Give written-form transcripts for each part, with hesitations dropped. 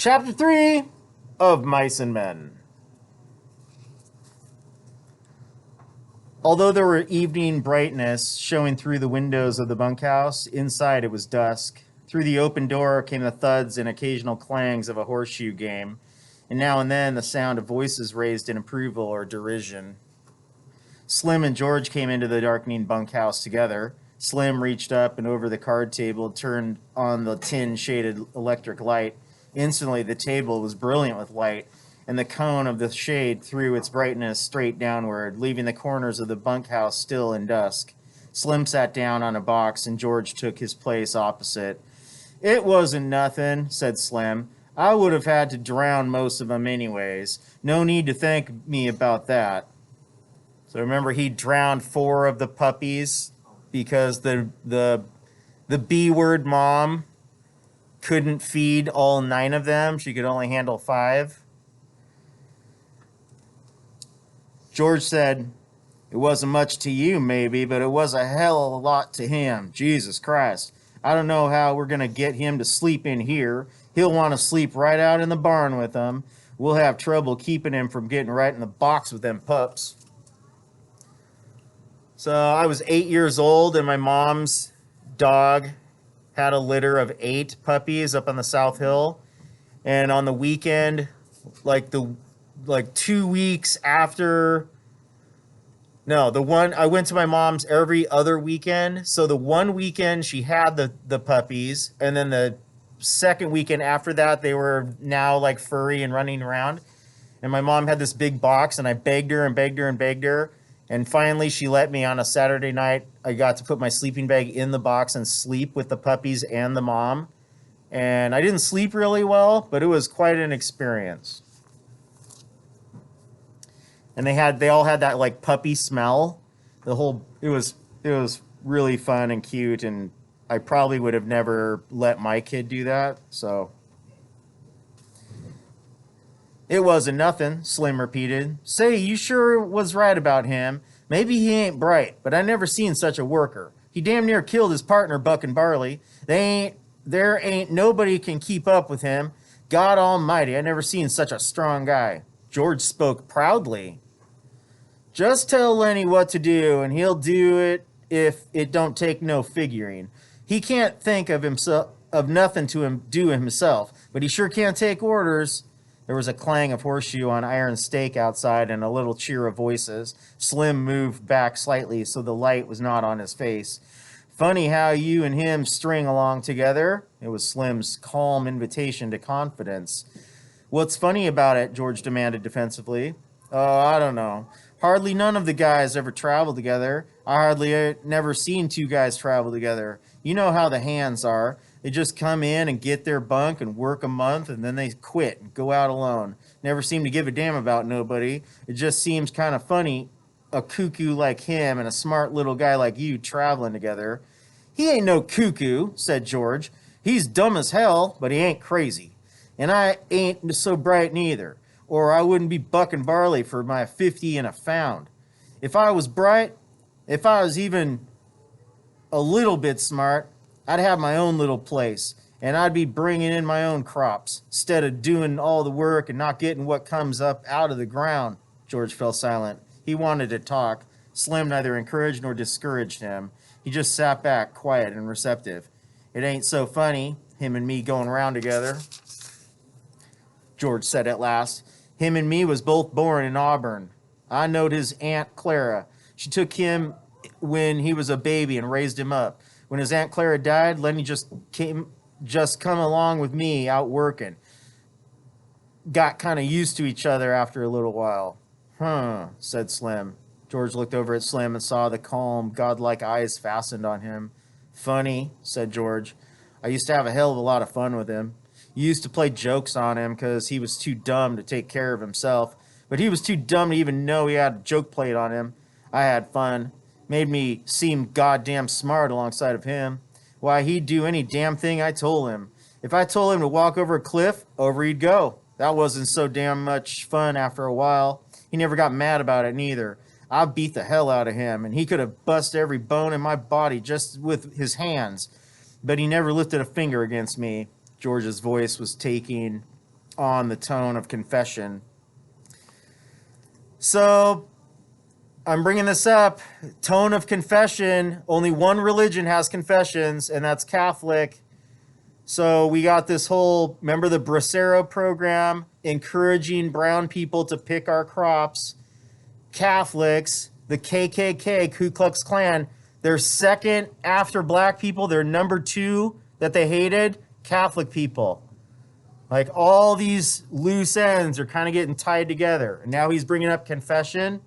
Chapter 3 of Mice and Men. Although there were evening brightness showing through the windows of the bunkhouse, inside it was dusk. Through the open door came the thuds and occasional clangs of a horseshoe game, and now and then the sound of voices raised in approval or derision. Slim and George came into the darkening bunkhouse together. Slim reached up and over the card table turned on the tin-shaded electric light. Instantly, the table was brilliant with light, and the cone of the shade threw its brightness straight downward, leaving the corners of the bunkhouse still in dusk. Slim sat down on a box, and George took his place opposite. "It wasn't nothing," said Slim. "I would have had to drown most of them anyways. No need to thank me about that." So remember, he drowned 4 of the puppies because the B-word mom couldn't feed all 9 of them. She could only handle 5. George said, "It wasn't much to you, maybe, but it was a hell of a lot to him. Jesus Christ. I don't know how we're going to get him to sleep in here. He'll want to sleep right out in the barn with them. We'll have trouble keeping him from getting right in the box with them pups." So I was 8 years old, and my mom's dog had a litter of 8 puppies up on the South Hill. And on the weekend, like 2 weeks after, no, I went to my mom's every other weekend. So the one weekend she had the puppies, and then the second weekend after that, they were now like furry and running around. And my mom had this big box, and I begged her and begged her and begged her. And finally, she let me on a Saturday night. I got to put my sleeping bag in the box and sleep with the puppies and the mom. And I didn't sleep really well, but it was quite an experience. And they all had that like puppy smell. It was really fun and cute, and I probably would have never let my kid do that. So "It wasn't nothing," Slim repeated. "Say, you sure was right about him. Maybe he ain't bright, but I never seen such a worker. He damn near killed his partner, Buck and Barley. There ain't nobody can keep up with him. God almighty, I never seen such a strong guy." George spoke proudly. "Just tell Lenny what to do, and he'll do it if it don't take no figuring. He can't think of nothing to do himself, but he sure can't take orders." There was a clang of horseshoe on iron stake outside and a little cheer of voices. Slim moved back slightly so the light was not on his face. "Funny how you and him string along together." It was Slim's calm invitation to confidence. "What's funny about it?" George demanded defensively. "Oh, I don't know. Hardly none of the guys ever travel together. I hardly never seen 2 guys travel together. You know how the hands are. They just come in and get their bunk and work a month, and then they quit and go out alone. Never seem to give a damn about nobody. It just seems kind of funny, a cuckoo like him and a smart little guy like you traveling together." "He ain't no cuckoo," said George. "He's dumb as hell, but he ain't crazy. And I ain't so bright neither, or I wouldn't be bucking barley for my 50 and a pound. If I was bright, if I was even a little bit smart, I'd have my own little place, and I'd be bringing in my own crops, instead of doing all the work and not getting what comes up out of the ground." George fell silent. He wanted to talk. Slim neither encouraged nor discouraged him. He just sat back, quiet and receptive. "It ain't so funny, him and me going around together," George said at last. "Him and me was both born in Auburn. I knowed his Aunt Clara. She took him when he was a baby and raised him up. When his Aunt Clara died, Lenny just come along with me out working. Got kind of used to each other after a little while." "Huh," said Slim. George looked over at Slim and saw the calm, godlike eyes fastened on him. "Funny," said George. "I used to have a hell of a lot of fun with him. You used to play jokes on him because he was too dumb to take care of himself. But he was too dumb to even know he had a joke played on him. I had fun. Made me seem goddamn smart alongside of him. Why, he'd do any damn thing I told him. If I told him to walk over a cliff, over he'd go. That wasn't so damn much fun after a while. He never got mad about it neither. I beat the hell out of him, and he could have busted every bone in my body just with his hands. But he never lifted a finger against me." George's voice was taking on the tone of confession. So I'm bringing this up. Tone of confession. Only one religion has confessions, and that's Catholic. So we got this whole, remember the Bracero program, encouraging brown people to pick our crops. Catholics, the KKK, Ku Klux Klan, they're second after black people. They're number 2 that they hated, Catholic people. Like all these loose ends are kind of getting tied together. And now he's bringing up confession.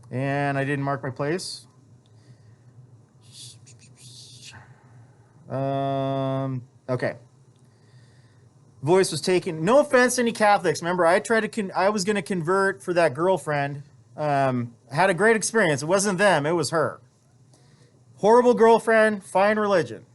And I didn't mark my place. Okay. Voice was taken. No offense to any Catholics. Remember, I was going to convert for that girlfriend. Had a great experience. It wasn't them. It was her. Horrible girlfriend. Fine religion.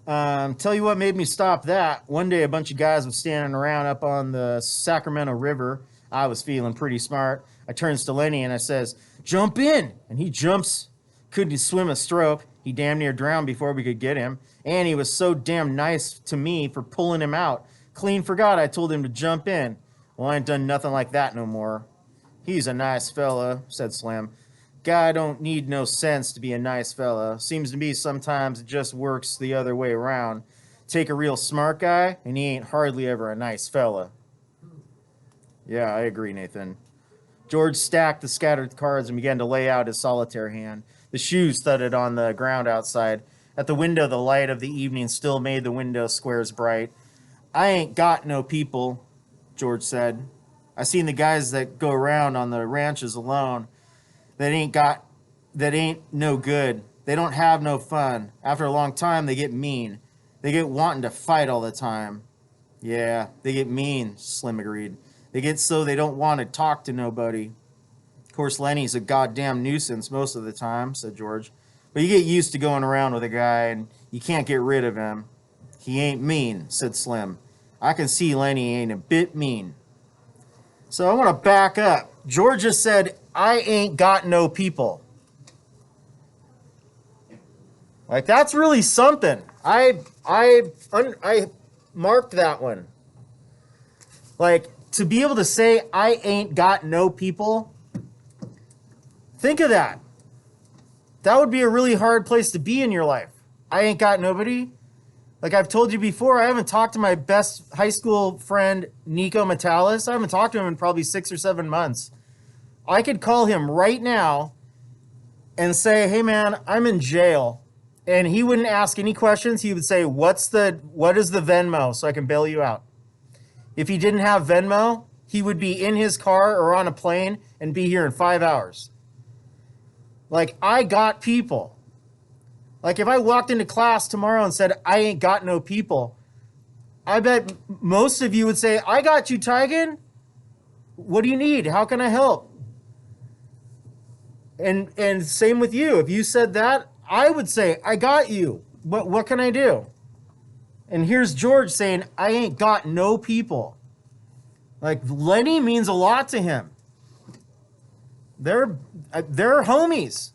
Tell you what made me stop that. One day, a bunch of guys was standing around up on the Sacramento River. I was feeling pretty smart. I turns to Lenny and I says, "Jump in." And he jumps. Couldn't swim a stroke. He damn near drowned before we could get him. And he was so damn nice to me for pulling him out. Clean forgot I told him to jump in. Well, I ain't done nothing like that no more. He's a nice fella, said Slim. Guy don't need no sense to be a nice fella. Seems to me sometimes it just works the other way around. Take a real smart guy, and he ain't hardly ever a nice fella. Yeah, I agree, Nathan. George stacked the scattered cards and began to lay out his solitaire hand. The shoes thudded on the ground outside. At the window, the light of the evening still made the window squares bright. I ain't got no people, George said. I seen the guys that go around on the ranches alone that ain't no good. They don't have no fun. After a long time, they get mean. They get wanting to fight all the time. Yeah, they get mean, Slim agreed. They get so they don't want to talk to nobody. Of course, Lenny's a goddamn nuisance most of the time, said George. But you get used to going around with a guy and you can't get rid of him. He ain't mean, said Slim. I can see Lenny ain't a bit mean. So I want to back up. George just said, I ain't got no people. Like, that's really something. I marked that one. Like, to be able to say, I ain't got no people, think of that. That would be a really hard place to be in your life. I ain't got nobody. Like I've told you before, I haven't talked to my best high school friend, Nico Metalis. I haven't talked to him in probably 6 or 7 months. I could call him right now and say, hey man, I'm in jail. And he wouldn't ask any questions. He would say, what is the Venmo so I can bail you out? If he didn't have Venmo, he would be in his car or on a plane and be here in 5 hours. Like, I got people. Like, if I walked into class tomorrow and said, I ain't got no people, I bet most of you would say, I got you, Tigan. What do you need? How can I help? And same with you. If you said that, I would say, I got you. What can I do? And here's George saying, I ain't got no people. Like, Lenny means a lot to him. They're homies.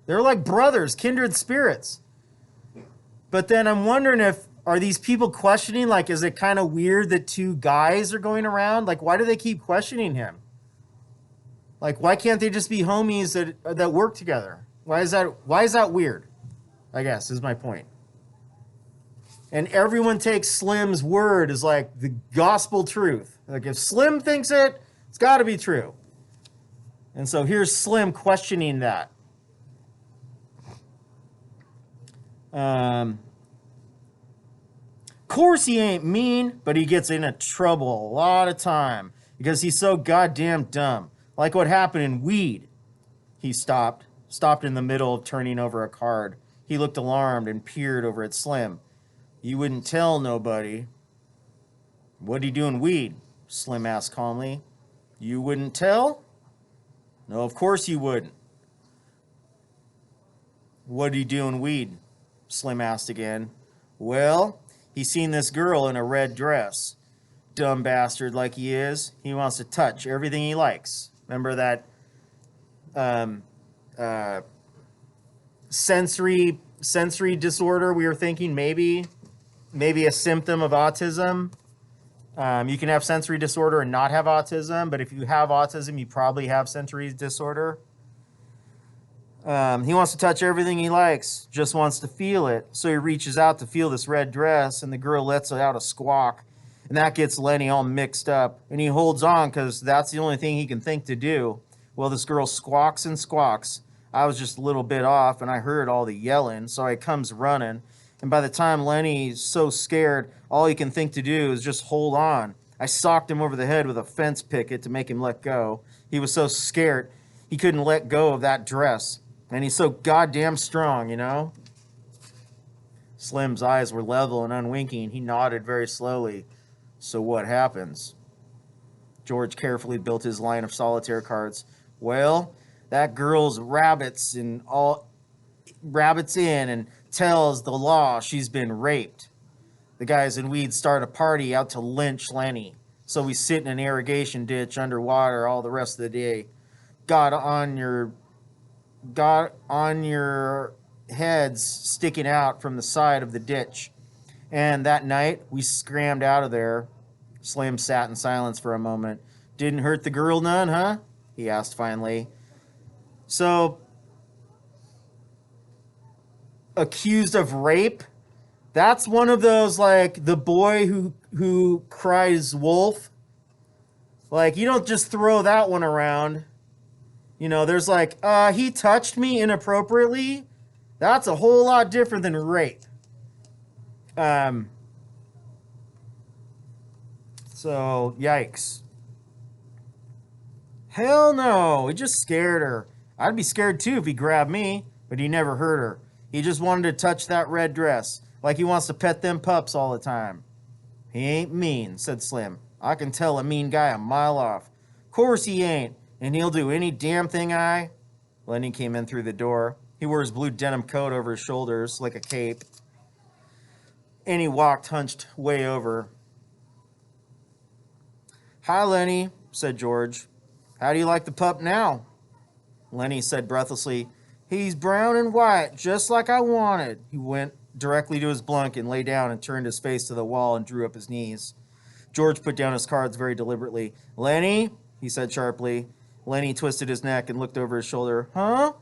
They're like brothers, kindred spirits. But then I'm wondering are these people questioning, like, is it kind of weird that 2 guys are going around? Like, why do they keep questioning him? Like, why can't they just be homies that work together? Why is that weird? I guess is my point. And everyone takes Slim's word as like the gospel truth. Like if Slim thinks it, it's got to be true. And so here's Slim questioning that. Of course he ain't mean, but he gets into trouble a lot of time because he's so goddamn dumb. Like what happened in Weed. He stopped in the middle of turning over a card. He looked alarmed and peered over at Slim. You wouldn't tell nobody. What'd he do in Weed? Slim asked calmly. You wouldn't tell? No, of course you wouldn't. What'd he do in Weed? Slim asked again. Well, he seen this girl in a red dress. Dumb bastard like he is. He wants to touch everything he likes. Remember that sensory disorder we were thinking maybe maybe a symptom of autism. You can have sensory disorder and not have autism, but if you have autism, you probably have sensory disorder. He wants to touch everything he likes, just wants to feel it. So he reaches out to feel this red dress, and the girl lets out a squawk. And that gets Lenny all mixed up. And he holds on because that's the only thing he can think to do. Well, this girl squawks and squawks. I was just a little bit off, and I heard all the yelling, so he comes running. And by the time Lenny's so scared, all he can think to do is just hold on. I socked him over the head with a fence picket to make him let go. He was so scared, he couldn't let go of that dress. And he's so goddamn strong, you know? Slim's eyes were level and unwinking. He nodded very slowly. So what happens? George carefully built his line of solitaire cards. Well, that girl's rabbits in and tells the law she's been raped. The guys in weeds start a party out to lynch Lenny. So we sit in an irrigation ditch underwater all the rest of the day. Got on your heads sticking out from the side of the ditch. And that night, we scrammed out of there. Slim sat in silence for a moment. Didn't hurt the girl none, huh? He asked finally. So, accused of rape? That's one of those, like, the boy who cries wolf. Like, you don't just throw that one around. You know, there's like, he touched me inappropriately. That's a whole lot different than rape. So, yikes. Hell no, he just scared her. I'd be scared too if he grabbed me, but he never hurt her. He just wanted to touch that red dress, like he wants to pet them pups all the time. He ain't mean, said Slim. I can tell a mean guy a mile off. Course he ain't, and he'll do any damn thing Lenny came in through the door. He wore his blue denim coat over his shoulders like a cape, and he walked hunched way over. Hi, Lenny, said George. How do you like the pup now? Lenny said breathlessly, he's brown and white, just like I wanted. He went directly to his bunk and lay down and turned his face to the wall and drew up his knees. George put down his cards very deliberately. Lenny, he said sharply. Lenny twisted his neck and looked over his shoulder. Huh?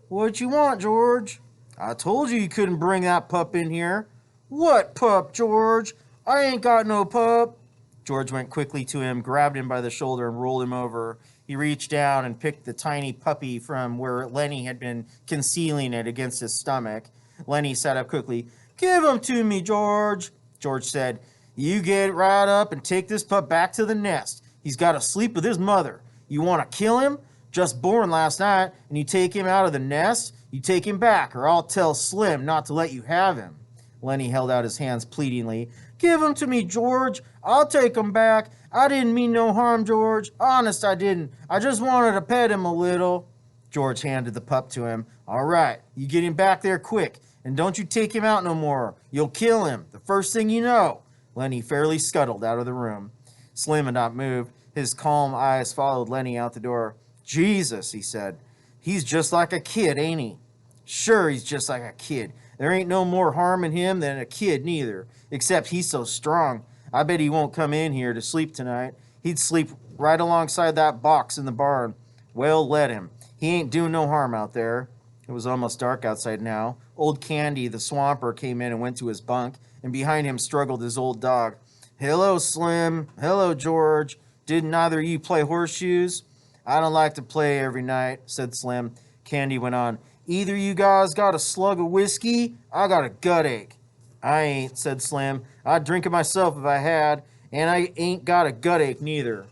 What you want, George? I told you couldn't bring that pup in here. What pup, George? I ain't got no pup. George went quickly to him, grabbed him by the shoulder, and rolled him over. He reached down and picked the tiny puppy from where Lenny had been concealing it against his stomach. Lenny sat up quickly. Give him to me, George, George said. You get right up and take this pup back to the nest. He's got to sleep with his mother. You want to kill him? Just born last night, and you take him out of the nest? You take him back, or I'll tell Slim not to let you have him. Lenny held out his hands pleadingly. Give him to me, George. I'll take him back. I didn't mean no harm, George. Honest, I didn't. I just wanted to pet him a little. George handed the pup to him. All right, you get him back there quick, and don't you take him out no more. You'll kill him, the first thing you know. Lenny fairly scuttled out of the room. Slim had not moved. His calm eyes followed Lenny out the door. Jesus, he said. He's just like a kid, ain't he? Sure, he's just like a kid. There ain't no more harm in him than a kid, neither. Except he's so strong. I bet he won't come in here to sleep tonight. He'd sleep right alongside that box in the barn. Well, let him. He ain't doing no harm out there. It was almost dark outside now. Old Candy, the swamper, came in and went to his bunk, and behind him struggled his old dog. Hello, Slim. Hello, George. Didn't either of you play horseshoes? I don't like to play every night, said Slim. Candy went on. Either you guys got a slug of whiskey? I got a gut ache. I ain't, said Slim. I'd drink it myself if I had, and I ain't got a gut ache neither.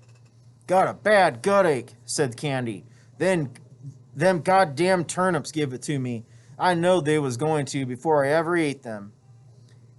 Got a bad gut ache, said Candy. Then them goddamn turnips give it to me. I knowed they was going to before I ever ate them.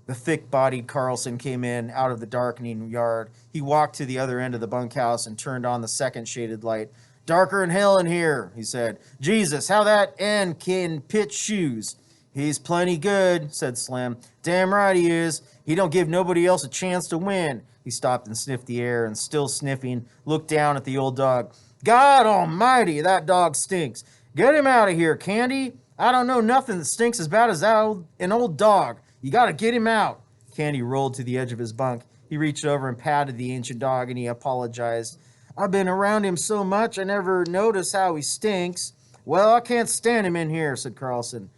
The thick-bodied Carlson came in out of the darkening yard. He walked to the other end of the bunkhouse and turned on the second shaded light. Darker than hell in here, he said. Jesus, how that end can pitch shoes. He's plenty good, said Slim. Damn right he is. He don't give nobody else a chance to win. He stopped and sniffed the air and, still sniffing, looked down at the old dog. God almighty, that dog stinks. Get him out of here, Candy. I don't know nothing that stinks as bad as an old dog. You got to get him out. Candy rolled to the edge of his bunk. He reached over and patted the ancient dog, and he apologized. I've been around him so much I never notice how he stinks. Well, I can't stand him in here, said Carlson.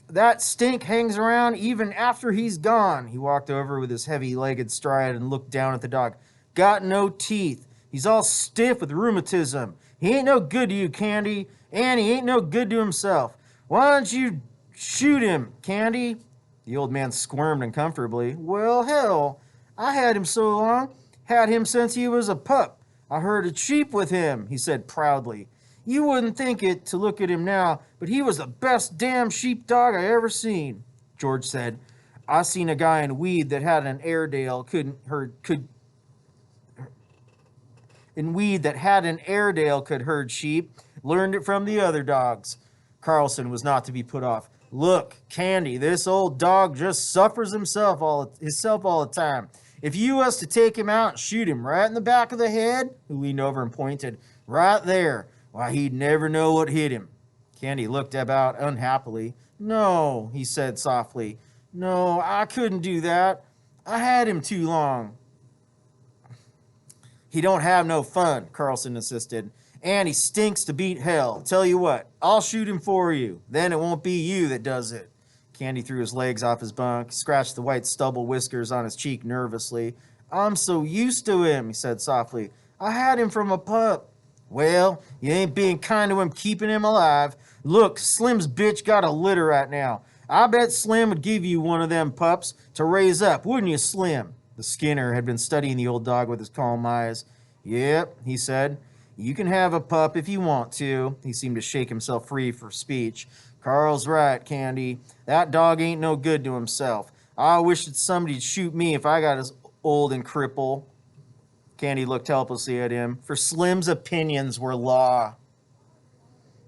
That stink hangs around even after he's gone. He walked over with his heavy-legged stride and looked down at the dog. Got no teeth. He's all stiff with rheumatism. He ain't no good to you, Candy, and he ain't no good to himself. Why don't you shoot him, Candy? The old man squirmed uncomfortably. Well, hell, I had him so long. Had him since he was a pup. I herded sheep with him, he said proudly. You wouldn't think it to look at him now, but he was the best damn sheepdog I ever seen. George said, I seen a guy in Weed that had an Airedale could herd sheep. Learned it from the other dogs. Carlson was not to be put off. Look, Candy, this old dog just suffers himself all the time. If you was to take him out and shoot him right in the back of the head, he leaned over and pointed, right there, why, he'd never know what hit him. Candy looked about unhappily. No, he said softly. No, I couldn't do that. I had him too long. He don't have no fun, Carlson insisted. And he stinks to beat hell. Tell you what, I'll shoot him for you. Then it won't be you that does it. Candy threw his legs off his bunk, scratched the white stubble whiskers on his cheek nervously. I'm so used to him, he said softly. I had him from a pup. Well, you ain't being kind to him keeping him alive. Look, Slim's bitch got a litter right now. I bet Slim would give you one of them pups to raise up, wouldn't you, Slim? The Skinner had been studying the old dog with his calm eyes. Yep, he said. You can have a pup if you want to. He seemed to shake himself free for speech. Carl's right, Candy. That dog ain't no good to himself. I wish that somebody'd shoot me if I got as old and cripple. Candy looked helplessly at him, for Slim's opinions were law.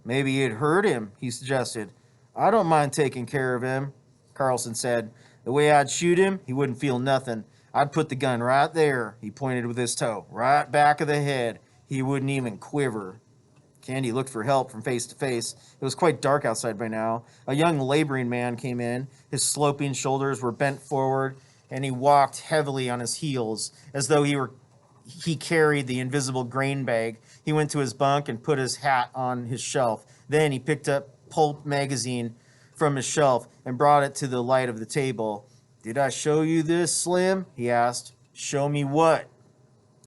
Maybe it'd hurt him, he suggested. I don't mind taking care of him, Carlson said. The way I'd shoot him, he wouldn't feel nothing. I'd put the gun right there, he pointed with his toe, right back of the head. He wouldn't even quiver. Candy looked for help from face to face. It was quite dark outside by now. A young laboring man came in. His sloping shoulders were bent forward, and he walked heavily on his heels, as though he carried the invisible grain bag. He went to his bunk and put his hat on his shelf. Then he picked up Pulp magazine from his shelf and brought it to the light of the table. Did I show you this, Slim? He asked. Show me what?